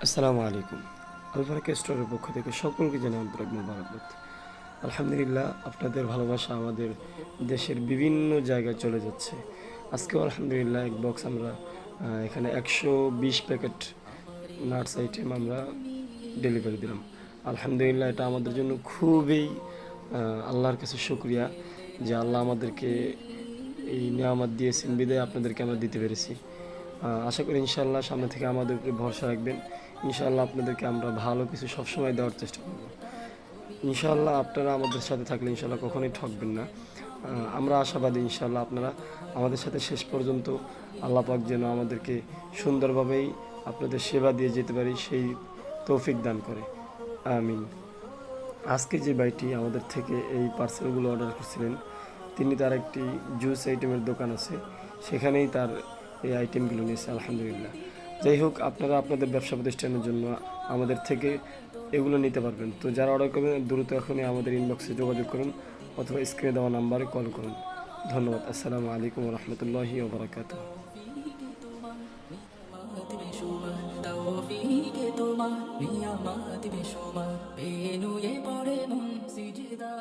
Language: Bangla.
আসসালামু আলাইকুম। আলফারাক স্টোরের পক্ষ থেকে সকলকে জানাই আন্তরিক মোবারকবাদ। আলহামদুলিল্লাহ, আপনাদের ভালোবাসা আমাদের দেশের বিভিন্ন জায়গায় চলে যাচ্ছে। আজকেও আলহামদুলিল্লাহ এক বক্স আমরা এখানে 120 প্যাকেট নাটস আইটেম আমরা ডেলিভারি দিলাম। আলহামদুলিল্লাহ, এটা আমাদের জন্য খুবই আল্লাহর কাছে শুকরিয়া যে আল্লাহ আমাদেরকে এই নেয়ামত দিয়েছেন বিদায় আপনাদেরকে আমরা দিতে পেরেছি। আশা করি ইনশাআল্লাহ সামনে থেকে আমাদের উপরে ভরসা রাখবেন। ইনশাআল্লাহ আপনাদেরকে আমরা ভালো কিছু সবসময় দেওয়ার চেষ্টা করব। ইনশাআল্লাহ আপনারা আমাদের সাথে থাকলে ইনশাআল্লাহ কখনোই ঠকবেন না। আমরা আশাবাদী ইনশাআল্লাহ আপনারা আমাদের সাথে শেষ পর্যন্ত আল্লাহ পাক যেন আমাদেরকে সুন্দরভাবেই আপনাদের সেবা দিয়ে যেতে পারি সেই তৌফিক দান করে। আমিন। আজকে যে ভাইটি আমাদের থেকে এই পার্সেলগুলো অর্ডার করছিলেন, তিনি তার একটি জুস আইটেমের দোকান আছে, সেখানেই তার এই আইটেমগুলো নিয়েছে আলহামদুলিল্লাহ। যাই হোক, আপনারা আপনাদের ব্যবসা প্রতিষ্ঠানের জন্য আমাদের থেকে এগুলো নিতে পারবেন। তো যারা অর্ডার করবেন দ্রুত এখনই আমাদের ইনবক্সে যোগাযোগ করুন অথবা স্ক্রিনে দেওয়া নাম্বারে কল করুন। ধন্যবাদ। আসসালামু আলাইকুম রহমতুল্লাহি ওবরাকাতুহ। তৌফিকে তোমার নিয়ামত বেশুমার, বেনুয়ে পড়ে মন সিজদা।